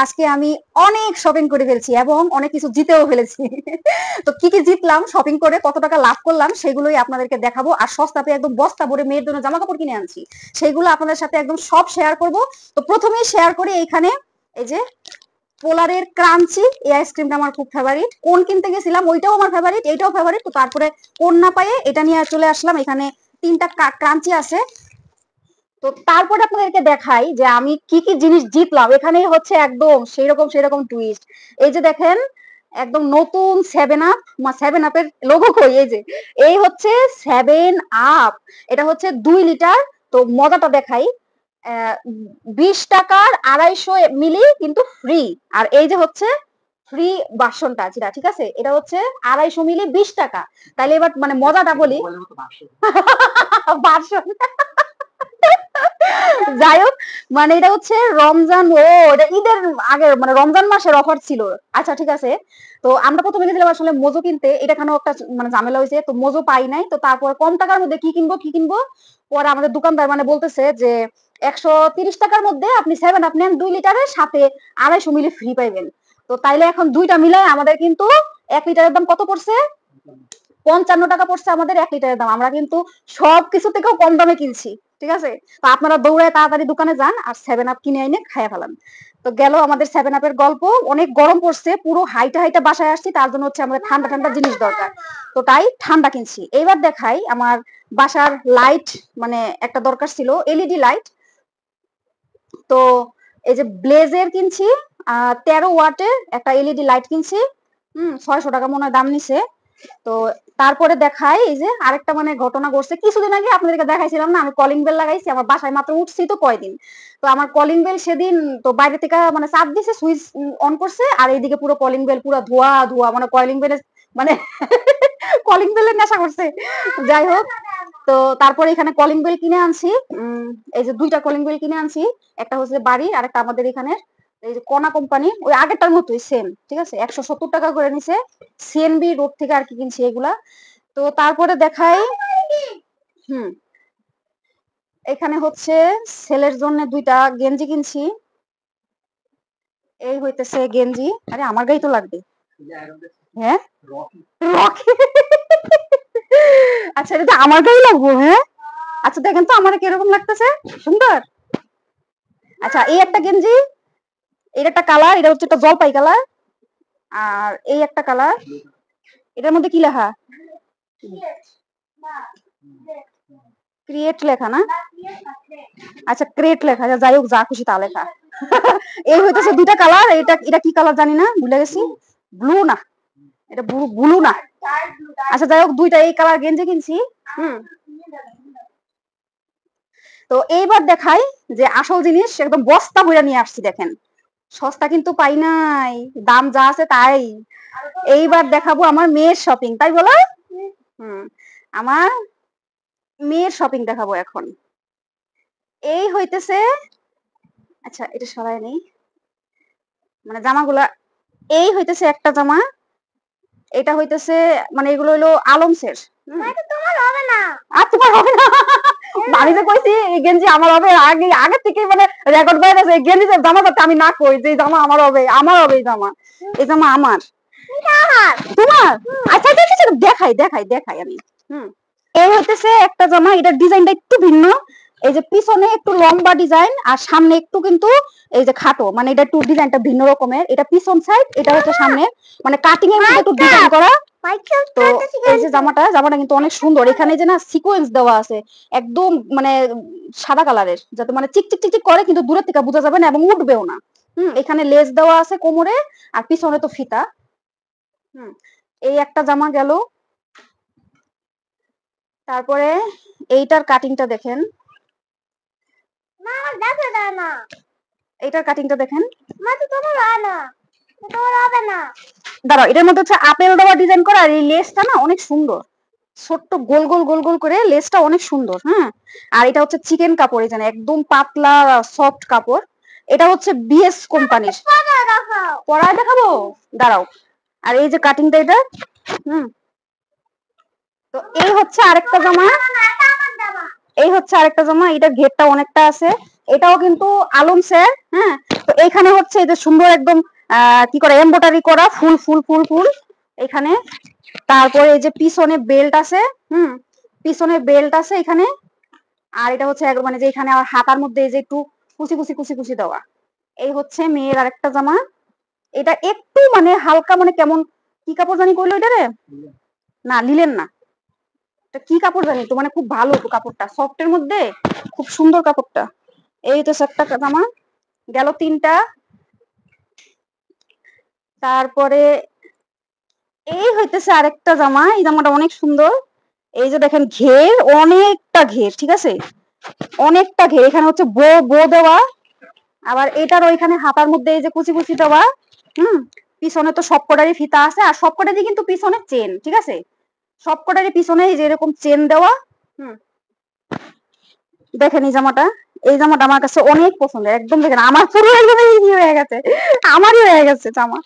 আজকে আমি অনেক শপিং করে ফেলছি এবং অনেক কিছু জিতেও ফেলেছি। তো কি কি জিতলাম শপিং করে, কত টাকা লাভ করলাম, সেগুলোই আপনাদেরকে দেখাবো। আর সস্তাতে একদম বস্তা ভরে মেয়ের জন্য জামা কাপড় কিনে আনছি, সেইগুলো আপনাদের সাথে একদম সব শেয়ার করব। তো প্রথমেই শেয়ার করি এইখানে এই যে পোলারের ক্রাঞ্চি এই আইসক্রিমটা আমার খুব ফেভারিট। কোন কিনতে গেছিলাম ওইটাও আমার ফেভারিট, এইটাও ফেভারিট। তো তারপরে কোন না পায়ে এটা নিয়ে চলে আসলাম। এখানে তিনটা ক্রাঞ্চি আছে। তো তারপরে আপনাদেরকে দেখাই যে আমি কি কি জিনিস জিতলাম। এখানেই হচ্ছে একদম সেরকম টুইস্ট। এই যে দেখেন, একদম নতুন সেভেন আপ। সেভেন আপের লোগো কই, এই যে এই হচ্ছে সেভেন আপ। এটা হচ্ছে 2 লিটার। তো মজাটা দেখাই, 20 টাকার 250 মিলি কিন্তু ফ্রি। আর এই যে হচ্ছে ফ্রি বাসনটা, যেটা ঠিক আছে, এটা হচ্ছে 250 মিলি 20 টাকা। তাইলে এবার মানে মজাটা বলি। বাসন, যাই হোক, মানে এটা হচ্ছে রমজান, এটা ঈদের আগে, মানে রমজান মাসের অফার ছিল। আচ্ছা ঠিক আছে। তো আমরা প্রথমে গেছিলাম আসলে মোজো কিনতে, এটা কেন একটা মানে ঝামেলা হয়েছে, তো মোজো পাই নাই। তো তারপর কম টাকার মধ্যে কি কিনবো, পরে আমাদের দোকানদার মানে বলতেছে যে 130 টাকার মধ্যে আপনি সেভেন আপ নেন 2 লিটারের সাথে 250 মিলি ফ্রি পাইবেন। তো তাইলে এখন দুইটা মিলাই আমাদের কিন্তু 1 লিটারের দাম কত পড়ছে, 55 টাকা পড়ছে আমাদের 1 লিটারের দাম। আমরা কিন্তু সবকিছু থেকেও কম দামে কিনছি, ঠিক আছে। তো আপনারা দৌড়ায় তাড়াতাড়ি দোকানে যান আর সেভেন আপ কিনে এনে খাইয়া ফেলান। তো গেল আমাদের সেভেন আপের গল্প। অনেক গরম পড়ছে, পুরো হাইটা হাইটা বাসায় আসছি, তার জন্য হচ্ছে আমাদের ঠান্ডা ঠান্ডা জিনিস দরকার। তো তাই ঠান্ডা কিনছি। এইবার দেখাই আমার বাসার লাইট, মানে একটা দরকার ছিল এলইডি লাইট। তো এই যে ব্লেজের কিনছি 13 ওয়াটের একটা এলইডি লাইট কিনছি। 600 টাকা মনে হয় দাম নিছে। তো তারপরে দেখাই, এই যে আরেকটা মানে ঘটনা ঘটছে কিছুদিন আগে, আপনাদেরকে দেখাইছিলাম না, আমি কলিং বেল লাগাইছি আমার বাসায়, মাত্র উঠছি তো কয়দিন। তো আমার কলিং বেল সেদিন তো বাইরে থেকে মানে চাপ দিছে, সুইচ অন করছে, আর এইদিকে পুরো কলিং বেল পুরো ধোয়া ধোয়া, মানে কলিং বেলের মানে কলিং বেলের নেশা করছে। যাই হোক, তো তারপরে এখানে কলিং বেল কিনে আনছি। এই যে 2টা কলিং বেল কিনে আনছি, একটা হচ্ছে বাড়ি আর একটা আমাদের এখানে। এই যে কনা কোম্পানি, ওই আগেরটার মতোই সেম, ঠিক আছে, 170 টাকা করে নিছে। সিএনবি রোড থেকে আর কি কিনছি এগুলা। তো তারপরে দেখাই, হুম এখানে হচ্ছে ছেলের জন্য 2টা গেঞ্জি কিনছি। এই হইতেছে গেঞ্জি, আরে আমার গায়ে তো লাগবে। হ্যাঁ, রকি। আচ্ছা, এটা তো আমার গায়ে লাগবো, হ্যাঁ। আচ্ছা দেখেন তো আমার কিরকম লাগতেছে, সুন্দর। আচ্ছা, এই একটা গেঞ্জি, এর একটা কালার, এটা হচ্ছে একটা জলপাই কালার। আর এই একটা কালার, এটার মধ্যে কি লেখা, ক্রিয়েট লেখা না, আচ্ছা ক্রেট লেখা, যাই হোক, যা খুশি তা লেখা। এই হইতেছে 2টা কালার। এটা এটা কি কালার জানি না, ভুলে গেছি। ব্লু না, এটা ব্লু না। আচ্ছা যাই হোক, 2টা এই কালার গেঞ্জি কিনছি। হুম তো এইবার দেখাই যে আসল জিনিস, একদম বস্তা ভরে নিয়ে আসছি। দেখেন, সস্তা কিন্তু পাই নাই, দাম যা আছে তাই। এইবার দেখাবো আমার মেয়ের শপিং, তাই বলো। হুম আমার মেয়ের শপিং দেখাবো এখন। এই হইতেছে, আচ্ছা এটা সরাই নেই, মানে জামাগুলা। এই হইতেছে একটা জামা, এটা হইতেছে মানে এগুলো হইলো আলমসের। তোমার হবে না, আর তোমার হবে না। আমি যে কইছি এই গেঞ্জি আমার হবে, আগে আগে থেকে মানে রেকর্ড করে গেছে, এই গেঞ্জি জামা করতে আমি না কই যে জামা আমার হবে, আমার হবে এই জামা। এই জামা আমার, তোমার। আচ্ছা আচ্ছা আচ্ছা, দেখাই দেখাই দেখাই আমি। হুম এই হইতেছে একটা জামা, এটার ডিজাইনটা একটু ভিন্ন। এই যে পিছনে একটু লম্বা ডিজাইন আর সামনে একটু কিন্তু এই যে খাটো, মানে এটা একটু ডিজাইনটা ভিন্ন রকমের। এটা পিছন সাইড, এটা হচ্ছে সামনে, মানে কাটিং এর মধ্যে একটু ডিজাইন করা। তো এই যে জামাটা জামাটা কিন্তু অনেক সুন্দর। এখানে যে না সিকোয়েন্স দেওয়া আছে একদম, মানে সাদা কালারের, যাতে মানে চিক চিক চিক চিক করে, কিন্তু দূরের থেকে বোঝা যাবে না এবং উঠবেও না। এখানে লেস দেওয়া আছে কোমরে, আর পিছনে তো ফিতা। এই একটা জামা গেল। তারপরে এইটার কাটিংটা দেখেন, এইটার কাটিংটা দেখেন। দাঁড়াও, এটার মধ্যে হচ্ছে আপেল দেওয়া ডিজাইন করা, আর এই লেসটা না অনেক সুন্দর, ছোট্ট গোল গোল গোল গোল করে লেসটা অনেক সুন্দর। আর এটা হচ্ছে চিকেন কাপড়, এই জানে একদম পাতলা সফট কাপড়। এটা হচ্ছে বিএস কোম্পানির। পরায় দেখাবো, দাঁড়াও। আর এই যে কাটিংটা এটা। তো এই হচ্ছে আরেকটা জামা, এই হচ্ছে আরেকটা জামা, এটা ঘেরটা অনেকটা আছে। এটাও কিন্তু আলমসের। তো তো এইখানে হচ্ছে এই যে সুন্দর একদম কি করে এমব্রয়ডারি করা ফুল ফুল ফুল ফুল এখানে। তারপরে এই যে পিছনে বেল্ট আছে, পিছনে বেল্ট আছে এখানে। আর এটা হচ্ছে মানে যে এখানে আর হাতার মধ্যে এই যে একটু কুচি কুচি কুচি কুচি দেওয়া। এই হচ্ছে মেয়ের আরেকটা জামা। এটা একটু মানে হালকা মানে কেমন কি কাপড় জানি কইলো এটা রে, না লিলেন না, এটা কি কাপড় জানি তো, মানে খুব ভালো তো কাপড়টা, সফটের মধ্যে খুব সুন্দর কাপড়টা। এই তো একটা জামা গেল 3টা। তারপরে এই হইতেছে আরেকটা জামা। এই জামাটা অনেক সুন্দর। এই যে দেখেন ঘের, অনেকটা ঘের, ঠিক আছে, অনেকটা ঘের। এখানে হচ্ছে বো বো দেওয়া, আবার এটার ওইখানে হাতার মধ্যে এই যে কুচি কুচি দেওয়া। পিছনে তো সবকটারই ফিতা আছে, আর সবকটারই কিন্তু পিছনে চেন, ঠিক আছে, সবকটারই পিছনে এই যে এরকম চেন দেওয়া। দেখেন এই জামাটা, এই জামাটা আমার কাছে অনেক পছন্দের, একদম দেখেন আমার পুরো একদম হয়ে গেছে, আমারই হয়ে গেছে জামা,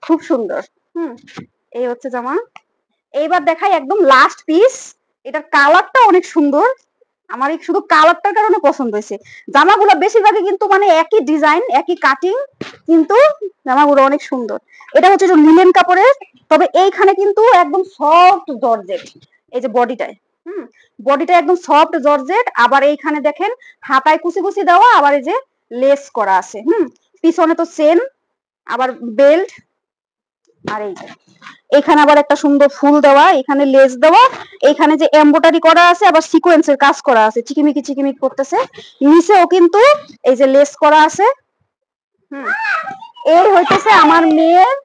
খুব সুন্দর। এই হচ্ছে জামা। এইবার দেখাই একদম লাস্ট পিস। এটার কালারটা অনেক সুন্দর, আমার শুধু কালারটার কারণে পছন্দ হয়েছে। জামাগুলো বেশিরভাগই কিন্তু মানে একই ডিজাইন একই কাটিং, কিন্তু জামাগুলো অনেক সুন্দর। এটা হচ্ছে যে লিনেন কাপড়ের, তবে এইখানে কিন্তু একদম সফট জর্জেট। এই যে বডিটায়, বডিটা একদম সফট জর্জেট। আবার এইখানে দেখেন হাতায় কুচি কুচি দেওয়া, আবার এই যে লেস করা আছে। পিছনে তো চেন, আবার বেল্ট, আর এই যে এখানে আবার একটা সুন্দর ফুল দেওয়া, এখানে লেস দেওয়া, এখানে যে এমব্রয়ডারি করা আছে, আবার সিকোয়েন্সের কাজ করা আছে, চিকিমিকি চিকিমিকি করতেছে। নিচেও কিন্তু এই যে লেস করা আছে। এই হইতেছে আমার মেয়ের,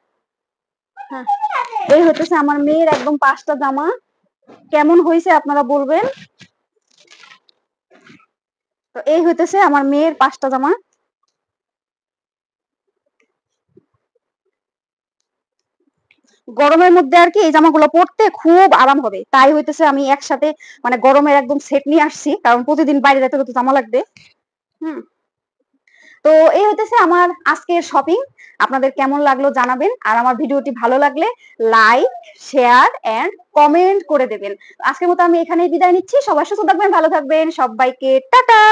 এই হইতেছে আমার মেয়ের একদম 5টা জামা। কেমন হয়েছে আপনারা বলবেন। তো এই হইতেছে আমার মেয়ের 5টা জামা। গরমের মধ্যে আর কি এই জামাগুলো পরতে খুব আরাম হবে, তাই হইতেছে আমি একসাথে মানে গরমের একদম সেট নিয়ে আসছি, কারণ প্রতিদিন বাইরে যেতে হতে জামা লাগবে। তো এই হইতেছে আমার আজকের শপিং। আপনাদের কেমন লাগলো জানাবেন, আর আমার ভিডিওটি ভালো লাগলে লাইক শেয়ার এন্ড কমেন্ট করে দেবেন। আজকের মতো আমি এখানেই বিদায় নিচ্ছি। সবাই সুস্থ থাকবেন, ভালো থাকবেন, সবাইকে টাটা।